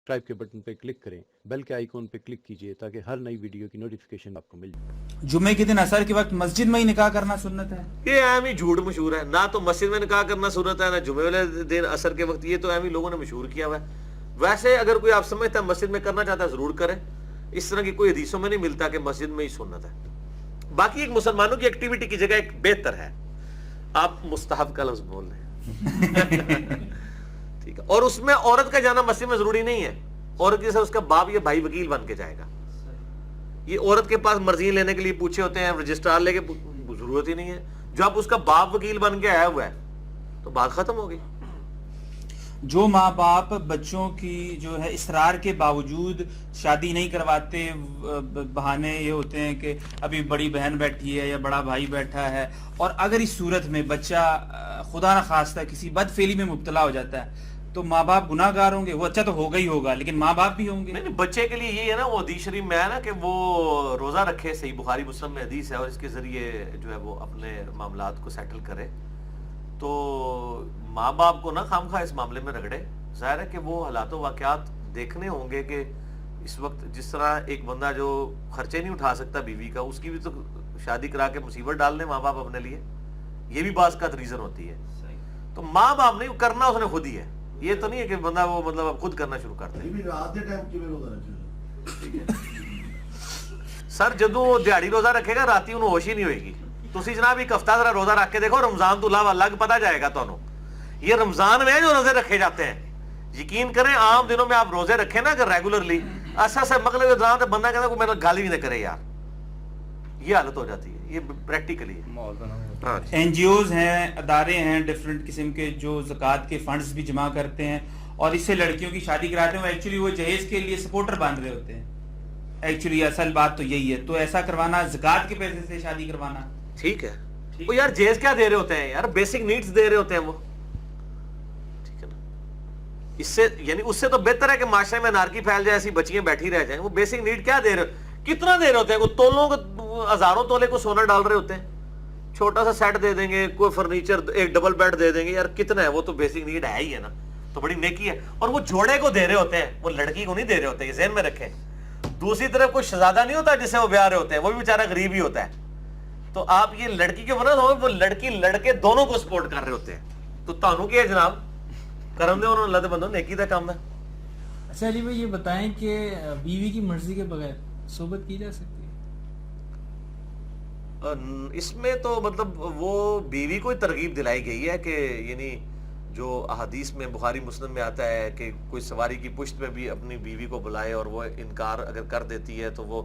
Subscribe کے button پہ click کریں، بیل کے آئیکن پہ کلک کیجئے تاکہ ہر نئی ویڈیو کی نوٹیفیکیشن آپ کو مل جائے۔ جمعے کے دن عصر کے وقت مسجد میں ہی نکاح کرنا سنت ہے؟ یہ اہم ہی جھوٹ مشہور ہے، نہ تو مسجد میں نکاح کرنا سنت ہے، نہ جمعے والے دن عصر کے وقت، یہ تو اہم ہی لوگوں نے مشہور کیا ہوا ہے۔ ویسے اگر کوئی آپ سمجھتا ہے مسجد میں کرنا چاہتا ہے ضرور کرے، اس طرح کی کوئی حدیثوں میں نہیں ملتا کہ مسجد میں ہی سنت ہے۔ باقی ایک مسلمانوں کی ایکٹیویٹی کی جگہ ایک بہتر ہے، آپ مستحب کا لفظ بول رہے ہیں ٹھیک ہے، اور اس میں عورت کا جانا مسجد میں ضروری نہیں ہے، عورت جیسے اس کا باپ یا بھائی وکیل بن کے جائے گا، یہ عورت کے پاس مرضی لینے کے لیے پوچھے ہوتے ہیں، رجسٹرار لے کے ضرورت ہی نہیں ہے، جو اب اس کا باپ وکیل بن کے آیا ہوا ہے تو بات ختم ہو گئی۔ جو ماں باپ بچوں کی جو ہے اصرار کے باوجود شادی نہیں کرواتے، بہانے یہ ہوتے ہیں کہ ابھی بڑی بہن بیٹھی ہے یا بڑا بھائی بیٹھا ہے، اور اگر اس صورت میں بچہ خدا نہ خواستہ کسی بد فعلی میں مبتلا ہو جاتا ہے تو ماں باپ گناہ گار ہوں گے؟ وہ اچھا تو ہوگا ہی ہوگا لیکن ماں باپ بھی ہوں گے۔ نہیں، بچے کے لیے یہ ہے نا، وہ حدیث شریف میں ہے نا کہ وہ روزہ رکھے، صحیح بخاری مسلم میں حدیث ہے، اور اس کے ذریعے جو ہے وہ اپنے معاملات کو سیٹل کرے، تو ماں باپ کو نہ خامخواہ اس معاملے میں رگڑے۔ ظاہر ہے کہ وہ حالات و واقعات دیکھنے ہوں گے کہ اس وقت جس طرح ایک بندہ جو خرچے نہیں اٹھا سکتا بیوی کا، اس کی بھی تو شادی کرا کے مصیبت ڈال دیں ماں باپ اپنے لیے، یہ بھی بعض کا ریزن ہوتی ہے۔ تو ماں باپ نہیں کرنا، اس نے خود ہی ہے، یہ تو نہیں ہے کہ بندہ وہ مطلب اب خود کرنا شروع کرتے سر جدو دیہڑی روزہ رکھے گا راتی انہوں ہوش ہی نہیں ہوئے گی۔ تسی جناب ایک ہفتہ ذرا روزہ رکھ کے دیکھو، رمضان تو علاوہ الگ پتہ جائے گا تانوں، یہ رمضان میں جو روزے رکھے جاتے ہیں، یقین کریں عام دنوں میں آپ روزے رکھیں نا اگر ریگولرلی، ایسا سے مغرب دوران بندہ کہتا ہے کوئی میرا گالی بھی نہ کرے یار، یہ حالت ہو جاتی ہے، یہ پریکٹیکلی ہے۔ این جی اوز ہیں، ادارے ہیں ڈیفرنٹ قسم کے جو زکوٰۃ کے فنڈز بھی جمع کرتے ہیں اور اس سے لڑکیوں کی شادی کراتے ہیں، ایکچولی وہ جہیز کے لیے سپورٹر باندھ رہے ہوتے ہیں، ایکچولی اصل بات تو یہی ہے۔ تو ایسا کروانا، زکوٰۃ کے پیسے سے شادی کروانا ٹھیک ہے، وہ یار جہیز کیا دے رہے ہوتے ہیں یار، بیسک نیڈز دے رہے ہوتے ہیں وہ، ٹھیک ہے نا، اس سے یعنی اس سے تو بہتر ہے کہ معاشرے میں انارکی پھیل جائے، ایسی بچیاں بیٹھی رہ جائیں۔ وہ بیسک نیڈ کیا دے رہے، کتنا دے رہے ہوتے ہیں، وہ تولوں کو ہزاروں تولے کو سونا ڈال رہے ہوتے ہیں، چھوٹا سا سیٹ دے دیں گے، کوئی فرنیچر، ایک ڈبل بیڈ دے دیں گے، یار کتنا ہے، وہ تو بیسک نیڈ ہے ہی ہے نا، تو بڑی نیکی ہے۔ اور وہ جوڑے کو دے رہے ہوتے ہیں، وہ لڑکی کو نہیں دے رہے ہوتے، یہ ذہن میں رکھیں۔ دوسری طرف کوئی شہزادہ نہیں ہوتا جسے وہ بیاہ رہے ہوتے ہیں، وہ بھی بیچارہ غریب ہی ہوتا ہے، تو آپ یہ لڑکی کے ورنہ ہو، وہ لڑکی لڑکے دونوں کو سپورٹ کر رہے ہوتے ہیں، تو تانوں کیا ہے جناب، کرم دے انہوں اللہ دے بندوں، نیکی دا کام ہے۔ اچھا علی بھائی یہ بتائیں کہ بیوی کی مرضی کے بغیر صحبت کی جا سکتی ہے؟ اس میں تو مطلب وہ بیوی کو ترغیب دلائی گئی ہے کہ یعنی جو احادیث میں بخاری مسلم میں آتا ہے کہ کوئی سواری کی پشت میں بھی اپنی بیوی کو بلائے اور وہ انکار اگر کر دیتی ہے تو وہ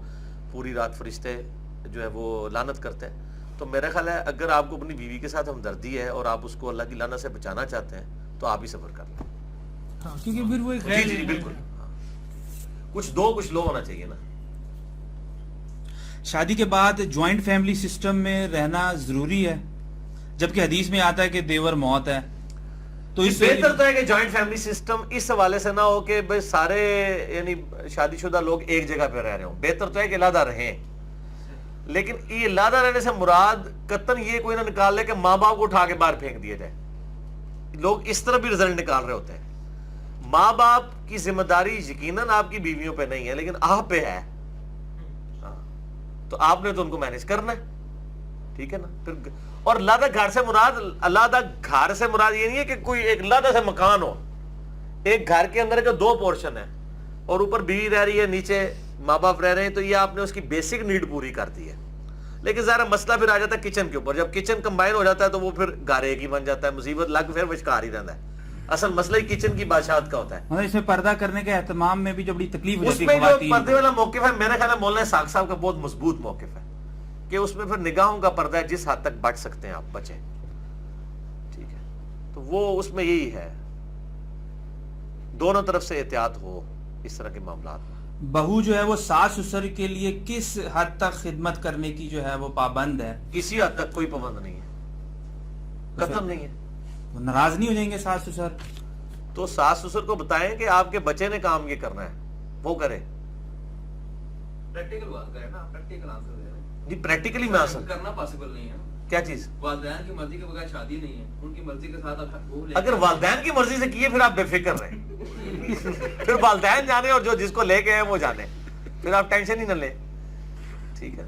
پوری رات فرشتے جو ہے وہ لعنت کرتے ہیں۔ تو میرا خیال ہے اگر آپ کو اپنی بیوی کے ساتھ ہمدردی ہے اور آپ اس کو اللہ کی لعنت سے بچانا چاہتے ہیں تو آپ ہی صبر کر لیں۔ ہاں کیونکہ پھر وہ ایک جی جی بالکل، کچھ دو کچھ لو ہونا چاہیے نا۔ شادی کے بعد جوائنٹ فیملی سسٹم میں رہنا ضروری ہے، جبکہ حدیث میں آتا ہے کہ دیور موت ہے، تو اس بہتر تو ہے کہ جوائنٹ فیملی سسٹم اس حوالے سے نہ ہو کہ بھائی سارے یعنی شادی شدہ لوگ ایک جگہ پہ رہ رہے ہوں، بہتر تو ہے کہ علیحدہ رہیں، لیکن یہ علیحدہ رہنے سے مراد قطعاً یہ کوئی نہ نکال لے کہ ماں باپ کو اٹھا کے باہر پھینک دیا جائے، لوگ اس طرح بھی رزلٹ نکال رہے ہوتے ہیں۔ ماں باپ کی ذمہ داری یقیناً آپ کی بیویوں پہ نہیں ہے لیکن آپ پہ ہے، تو آپ نے تو ان کو مینج کرنا ہے، ٹھیک ہے نا۔ پھر اور علیحدہ گھر سے مراد، علیحدہ گھر سے مراد یہ نہیں ہے کہ کوئی ایک علیحدہ سے مکان ہو، ایک گھر کے اندر کے دو پورشن ہے اور اوپر بیوی رہ رہی ہے، نیچے ماں باپ رہ رہے ہیں، تو یہ آپ نے اس کی بیسک نیڈ پوری کر دی ہے۔ لیکن ذرا مسئلہ پھر آ جاتا ہے کچن کے اوپر، جب کچن کمبائن ہو جاتا ہے تو وہ پھر گھر ایک ہی بن جاتا ہے، مصیبت لگ پھر وشکار ہی رہتا ہے۔ اصل مسئلہ ہی کچن کی بادشاہت کا ہوتا ہے۔ اس میں پردہ کرنے کے اہتمام میں بھی جو بڑی تکلیف ہو اس جاتی میں ہے جو خواتین پردے والا موقف ہے میرے خیال ہے مولانا ساق صاحب کا بہت مضبوط موقف ہے کہ اس میں پھر نگاہوں کا پردہ ہے، جس حد تک بچ سکتے ہیں آپ بچیں، ٹھیک ہے، تو وہ اس میں یہی ہے، دونوں طرف سے احتیاط ہو اس طرح کے معاملات میں۔ بہو جو ہے وہ ساس سسر کے لیے کس حد تک خدمت کرنے کی جو ہے وہ پابند ہے؟ کسی حد تک کوئی پابند نہیں ہے، ختم نہیں ہے۔ وہ ناراض نہیں ہو جائیں گے ساس سسر؟ تو ساس سسر کو بتائیں کہ آپ کے بچے نے کام یہ کرنا ہے، وہ کرے، پریکٹیکل بات کریں نا، پریکٹیکل آنسر دے رہے ہیں، جی پریکٹیکلی میں آسان کرنا پاسبل نہیں ہے۔ کیا چیز؟ والدین کی مرضی کے بغیر شادی نہیں ہے، ان کی مرضی کے ساتھ آپ وہ لے اگر والدین کی مرضی سے کیے پھر آپ بے فکر رہیں پھر والدین جانے اور جو جس کو لے گئے ہیں وہ جانے، پھر آپ ٹینشن ہی نہ لیں. ٹھیک ہے.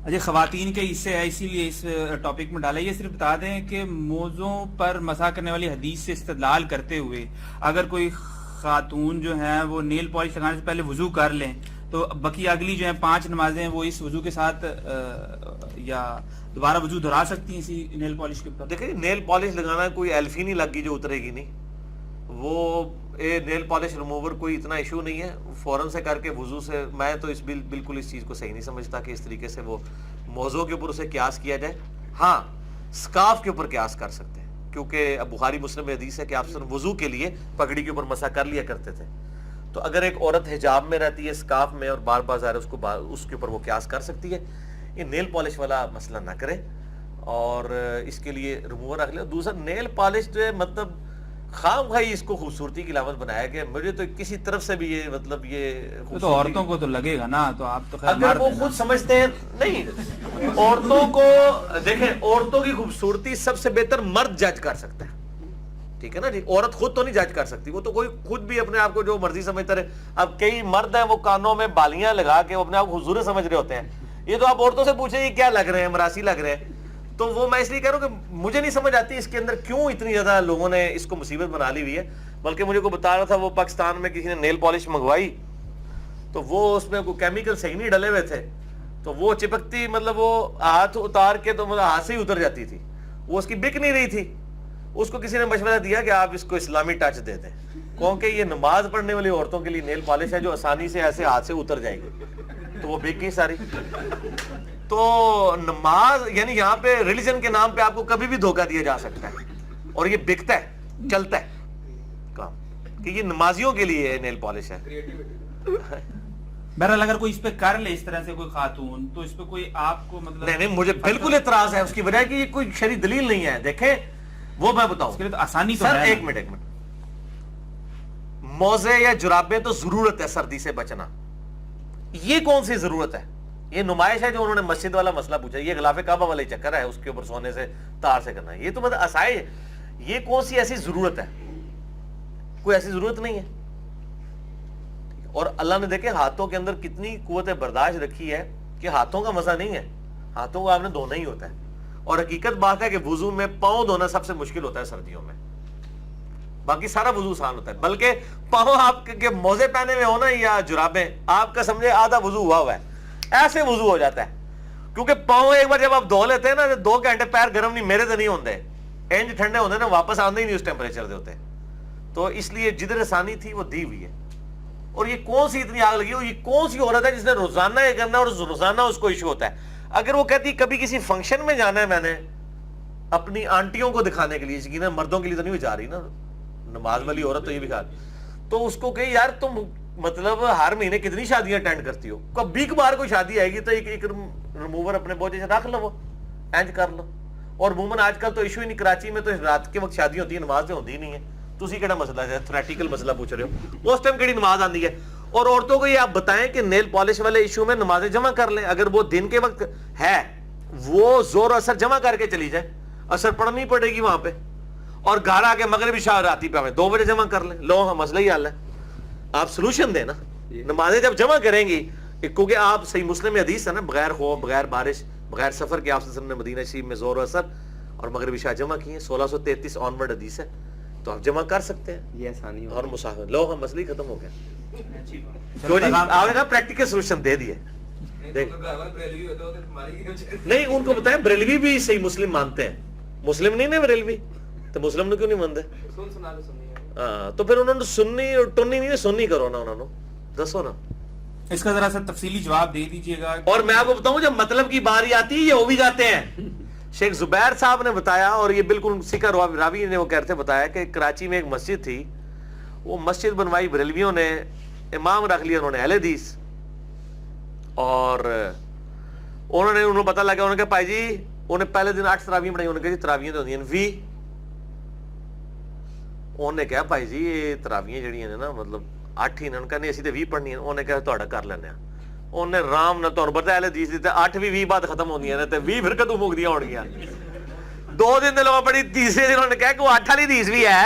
اچھا خواتین کے حصے ہے اسی لیے اس ٹاپک میں ڈالا. یہ صرف بتا دیں کہ موضوع پر مسح کرنے والی حدیث سے استدلال کرتے ہوئے اگر کوئی خاتون جو ہیں وہ نیل پالش لگانے سے پہلے وضو کر لیں تو بقی اگلی جو ہیں 5 نمازیں وہ اس وضو کے ساتھ یا دوبارہ وضو دہرا سکتی ہیں اسی نیل پالش کے اوپر. دیکھیں نیل پالش لگانا کوئی ایلفی نہیں لگ گی جو اترے گی نہیں. وہ نیل پالش ریموور کوئی اتنا ایشو نہیں ہے، فوراً سے کر کے وضو سے. میں تو اس بالکل اس چیز کو صحیح نہیں سمجھتا کہ اس طریقے سے وہ موضوع کے اوپر اسے قیاس کیا جائے. ہاں سکارف کے اوپر قیاس کر سکتے ہیں کیونکہ بخاری مسلم میں حدیث ہے کہ آپ صرف وضو کے لیے پگڑی کے اوپر مسح کر لیا کرتے تھے. تو اگر ایک عورت حجاب میں رہتی ہے سکارف میں اور بار بار ظاہر اس کے اوپر وہ قیاس کر سکتی ہے. یہ نیل پالش والا مسئلہ نہ کرے اور اس کے لیے ریموور رکھ لے. دوسرا نیل پالش جو ہے مطلب خام خواہی اس کو خوبصورتی کی علامت بنایا گیا. مجھے تو کسی طرف سے بھی یہ مطلب یہ تو عورتوں کو تو لگے گا نا، تو آپ تو خیر اگر وہ خود سمجھتے ہیں نہیں. عورتوں کو دیکھیں، عورتوں کی خوبصورتی سب سے بہتر مرد جج کر سکتا ہے. ٹھیک ہے نا جی. عورت خود تو نہیں جج کر سکتی، وہ تو کوئی خود بھی اپنے آپ کو جو مرضی سمجھتا رہے. اب کئی مرد ہیں وہ کانوں میں بالیاں لگا کے اپنے آپ کو حضور سمجھ رہے ہوتے ہیں. یہ تو آپ عورتوں سے پوچھیں یہ کیا لگ رہے ہیں، مراسی لگ رہے ہیں. تو وہ میں اس لیے کہہ رہا ہوں کہ مجھے نہیں سمجھ آتی اس کے اندر کیوں اتنی زیادہ لوگوں نے اس کو مصیبت بنا لی ہوئی ہے. بلکہ مجھے کو بتا رہا تھا وہ پاکستان میں کسی نے نیل پالش منگوائی تو وہ اس میں کوئی کیمیکل صحیح نہیں ڈلے ہوئے تھے تو وہ چپکتی مطلب وہ ہاتھ اتار کے تو مطلب ہاتھ سے ہی اتر جاتی تھی. وہ اس کی بک نہیں رہی تھی. اس کو کسی نے مشورہ دیا کہ آپ اس کو اسلامی ٹچ دے دیں کیونکہ یہ نماز پڑھنے والی عورتوں کے لیے نیل پالش ہے جو آسانی سے ایسے ہاتھ سے اتر جائے گی. تو وہ بک گئی ساری. تو نماز یعنی یہاں پہ ریلیجن کے نام پہ آپ کو کبھی بھی دھوکہ دیا جا سکتا ہے اور یہ بکتا ہے، چلتا ہے کام کہ یہ نمازیوں کے لیے نیل پالش ہے. بہرحال اگر کوئی اس پہ کر لے اس طرح سے کوئی خاتون تو اس پہ کوئی آپ کو مطلب نہیں مجھے بالکل اعتراض ہے. اس کی وجہ کہ یہ کوئی شرعی دلیل نہیں ہے. دیکھیں وہ میں بتاؤں اس کے لیے تو آسانی تو سر ہے. ایک منٹ موزے یا جرابیں تو ضرورت ہے سردی سے بچنا. یہ کون سی ضرورت ہے؟ یہ نمائش ہے جو انہوں نے مسجد والا مسئلہ پوچھا. یہ غلاف کعبہ والا چکر ہے اس کے اوپر سونے سے تار سے کرنا. یہ تو مطلب اسائے ہے. یہ کون سی ایسی ضرورت ہے؟ کوئی ایسی ضرورت نہیں ہے. اور اللہ نے دیکھے ہاتھوں کے اندر کتنی قوت برداشت رکھی ہے کہ ہاتھوں کا مزہ نہیں ہے. ہاتھوں کو آپ نے دھونا ہی ہوتا ہے. اور حقیقت بات ہے کہ وضو میں پاؤں دھونا سب سے مشکل ہوتا ہے سردیوں میں. باقی سارا وضو آسان ہوتا ہے. بلکہ پاؤں آپ کے موزے پہنے ہوئے ہو نا یا جرابیں آپ کا سمجھے آدھا وضو ہوا ہے ایسے وضو ہو جاتا ہے. کیونکہ پاؤں ایک بار جب آپ دھو لیتے ہیں نا 2 گھنٹے پیر گرم نہیں میرے تو نہیں ہوتے انج ٹھنڈے ہوتے نا واپس آنے ہی نہیں اس ٹیمپریچر دے ہوتے. تو اس لیے جدھر آسانی تھی وہ دی ہوئی ہے. اور یہ کون سی اتنی آگ لگی ہو؟ یہ کون سی عورت ہے جس نے روزانہ یہ کرنا اور روزانہ اس کو ایشو ہوتا ہے؟ اگر وہ کہتی کبھی کسی فنکشن میں جانا ہے میں نے اپنی آنٹیوں کو دکھانے کے لیے، یقیناً مردوں کے لیے تو نہیں جا رہی نا نماز والی عورت تو یہ بھی کہا تو اس کو کہ یار تم مطلب ہر مہینے کتنی شادیاں اٹینڈ کرتی ہو، کبھی کبھار کوئی شادی آئے گی تو ایک ریموور اپنے بوجھے سے رکھ لو وہ اینج کر لو. اور عموماً آج کل تو ایشو ہی نہیں. کراچی میں تو رات کے وقت شادی ہوتی ہے نماز تو ہوتی ہی نہیں ہے. تسی کیڑا مسئلہ ہے تھریٹیکل مسئلہ پوچھ رہے ہو اس ٹائم کیڑی نماز آندی ہے. اور عورتوں کو یہ آپ بتائیں کہ نیل پالش والے ایشو میں نمازیں جمع کر لیں. اگر وہ دن کے وقت ہے وہ زور اثر جمع کر کے چلی جائے، اثر پڑھنی پڑے گی وہاں پہ. اور گھر آ کے مغرب عشاء راتی پہ ہمیں 2 بجے جمع کر لیں. لو ہاں مسئلہ ہی حل ہے. آپ سولوشن دیں نا. نمازیں جب جمع کریں گی کیونکہ آپ صحیح مسلم میں حدیث ہے نا بغیر خوف بغیر بارش بغیر سفر کے آپ نے مدینہ شریف میں زور و اثر اور مغرب عشاء جمع کی ہیں. 1633 آنورڈ حدیث ہے تو آپ جمع کر سکتے ہیں. یہ آسانی اور مسافر لو ہم مسئلہ ختم ہو گیا. آپ نے کہا پریکٹیکل سولوشن دے دیے. نہیں ان کو بتائیں بریلوی بھی صحیح مسلم مانتے ہیں. مسلم نہیں نا بریلوی تو مسلم نے کیوں نہیں مانتے؟ ہاں تو پھر انہوں نے سنی اور ٹنی نہیں سنی کرو نا انہوں نے دسو نا. اس کا ذرا سا تفصیلی جواب دے دیجئے گا. اور میں آپ کو بتاؤں جب مطلب کی باری آتی ہے یہ ہو بھی جاتے ہیں. شیخ زبیر صاحب نے بتایا اور یہ بالکل سکھا راوی نے وہ کہتے بتایا کہ کراچی میں ایک مسجد تھی. وہ مسجد بنوائی بریلویوں نے، امام رکھ لیا انہوں نے اہل حدیث. اور انہوں نے پتہ لگا انہوں نے کہا بھائی جی انہیں پہلے دن 8 تراویح پڑھائی. انہوں نے کہا جی تراویح تو ہوندی ہیں 20. انہوں نے کہا بھائی جی یہ تراویح جڑی ہیں نا مطلب 8 ہی انہوں نے کہا نہیں اسی تے 20 پڑھنی ہیں. انہوں نے کہا تہاڈا کر لینے ہیں. ਉਹਨੇ ਰਾਮ ਨਾਲ ਤੁਹਾਨੂੰ ਪਤਾ ਹੈ ਹਦੀਸ ਦੀ ਤੇ 8ਵੀਂ 20 ਬਾਅਦ ਖਤਮ ਹੁੰਦੀਆਂ ਨੇ ਤੇ 20 ਫਿਰ ਕਦੋਂ ਮੁੱਕਦੀਆਂ ਹੋਣਗੀਆਂ 2 ਦਿਨ ਦੇ ਲੋਕ ਬੜੀ ਤੀਸਰੇ ਦਿਨ ਉਹਨੇ ਕਿਹਾ ਕਿ ਉਹ 8 ਵਾਲੀ ਹਦੀਸ ਵੀ ਹੈ